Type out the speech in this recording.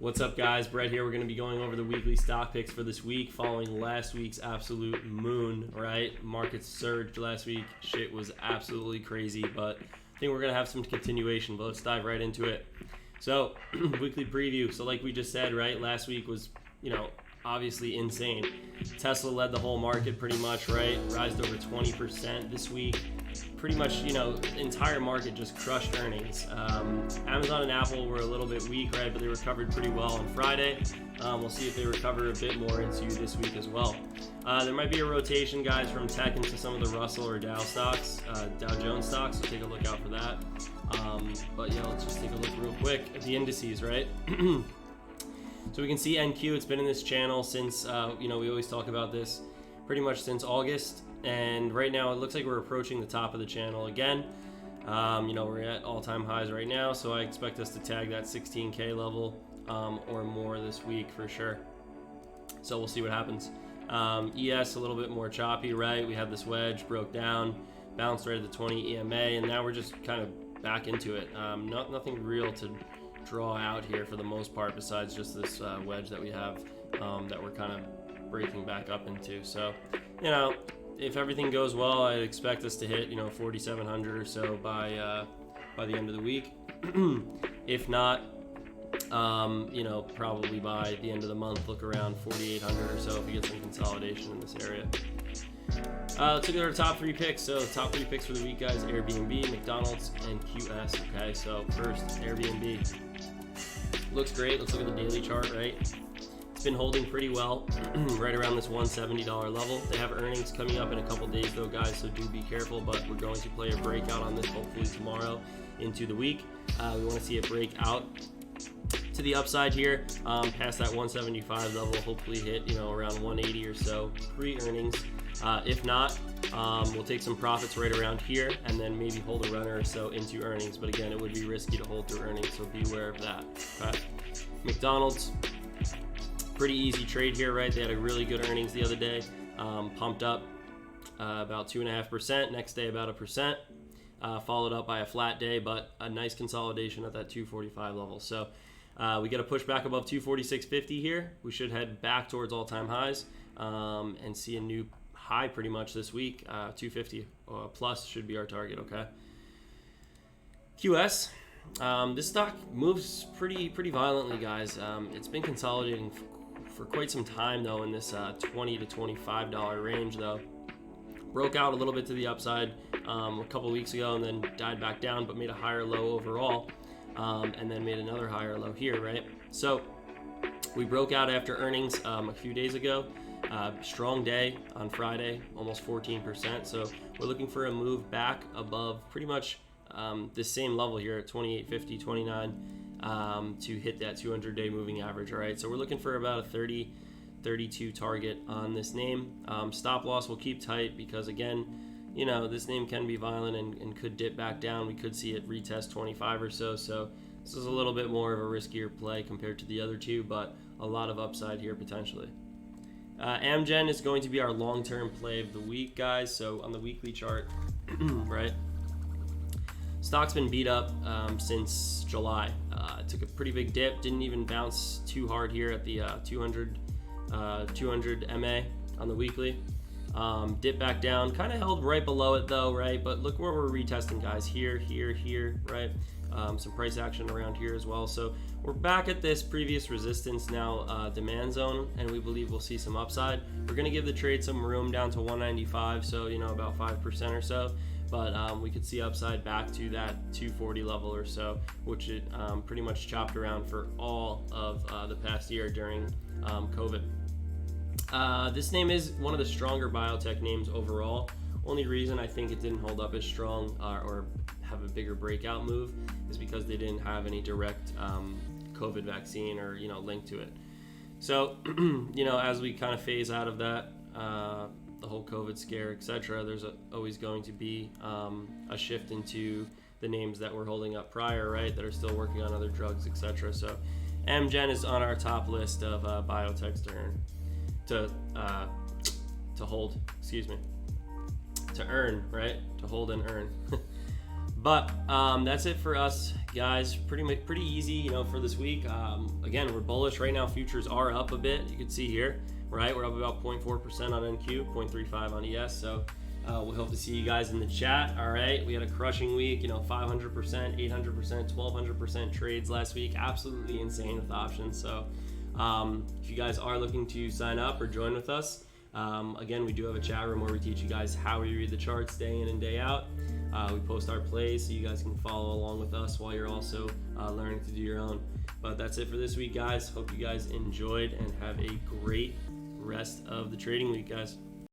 What's up, guys? Brett here. We're going to be going over the weekly stock picks for this week following last week's absolute moon, right? Markets surged last week. Shit was absolutely crazy, but I think we're going to have some continuation, but let's dive right into it. So, weekly preview. So like we just said, right, last week was, obviously insane. Tesla led the whole market pretty much, right? Rised over 20% this week. Pretty much, the entire market just crushed earnings. Amazon and Apple were a little bit weak, right? But they recovered pretty well on Friday. We'll see if they recover a bit more into this week as well. There might be a rotation, guys, from tech into some of the Russell or Dow stocks, Dow Jones stocks, so take a look out for that. But yeah, let's just take a look real quick at the indices, right? So we can see NQ, it's been in this channel since, we always talk about this pretty much since August. And right now it looks like we're approaching the top of the channel again. We're at all-time highs right now, so I expect us to tag that 16K level or more this week for sure. So we'll see what happens. ES a little bit more choppy, right? We had this wedge, broke down, bounced right at the 20 EMA, and now we're just kind of back into it. Nothing real to draw out here for the most part besides just this wedge that we have that we're kind of breaking back up into. So, if everything goes well, I expect us to hit 4,700 or so by the end of the week. If not, probably by the end of the month, look around 4,800 or so if we get some consolidation in this area. Let's look at our top three picks. So top three picks for the week, guys: Airbnb, McDonald's, and QS. Okay, so first Airbnb looks great. Let's look at the daily chart, right? It's been holding pretty well right around this $170 level. They have earnings coming up in a couple days though, guys, so do be careful, but we're going to play a breakout on this hopefully tomorrow into the week. We want to see it break out to the upside here, past that 175 level, hopefully hit around 180 or so pre-earnings. If not, we'll take some profits right around here and then maybe hold a runner or so into earnings, but again, it would be risky to hold through earnings, so beware of that. Okay. McDonald's, pretty easy trade here, right? They had a really good earnings the other day, pumped up about 2.5%, next day about 1%, followed up by a flat day, but a nice consolidation at that 245 level. So we get a push back above 246.50 here. We should head back towards all-time highs and see a new high pretty much this week. 250 plus should be our target, okay? QS. This stock moves pretty violently, guys. It's been consolidating for quite some time though in this $20 to $25 range though. Broke out a little bit to the upside a couple weeks ago and then died back down, but made a higher low overall, and then made another higher low here, right? So we broke out after earnings a few days ago. Strong day on Friday, almost 14%. So we're looking for a move back above pretty much this same level here at 28.50, 29 to hit that 200-day moving average. All right, so we're looking for about a 30, 32 target on this name. Stop loss will keep tight because again, this name can be violent and could dip back down. We could see it retest 25 or so. So this is a little bit more of a riskier play compared to the other two, but a lot of upside here potentially. AGEN is going to be our long-term play of the week, guys. So on the weekly chart, right? Stock's been beat up since July. It took a pretty big dip, didn't even bounce too hard here at the 200 MA on the weekly. Dip back down, kind of held right below it though, right? But look where we're retesting, guys. Here, right? Some price action around here as well. So we're back at this previous resistance now, demand zone, and we believe we'll see some upside. We're going to give the trade some room down to 195, so about 5% or so. But we could see upside back to that 240 level or so, which it pretty much chopped around for all of the past year during COVID. This name is one of the stronger biotech names overall. Only reason I think it didn't hold up as strong or have a bigger breakout move is because they didn't have any direct COVID vaccine or link to it. So as we kind of phase out of that, the whole COVID scare, etc., there's always going to be a shift into the names that we're holding up prior, right, that are still working on other drugs, etc. So AGEN is on our top list of biotechs to hold, to earn, right, to hold and earn. But that's it for us, guys. Pretty easy, you know, for this week. Again, we're bullish right now. Futures are up a bit. You can see here, right? We're up about 0.4% on NQ, 0.35 on ES. So we hope to see you guys in the chat. All right, we had a crushing week. You know, 500%, 800%, 1200% trades last week. Absolutely insane with options. So if you guys are looking to sign up or join with us, again, we do have a chat room where we teach you guys how we read the charts day in and day out. We post our plays so you guys can follow along with us while you're also learning to do your own. But that's it for this week, guys. Hope you guys enjoyed and have a great rest of the trading week, guys.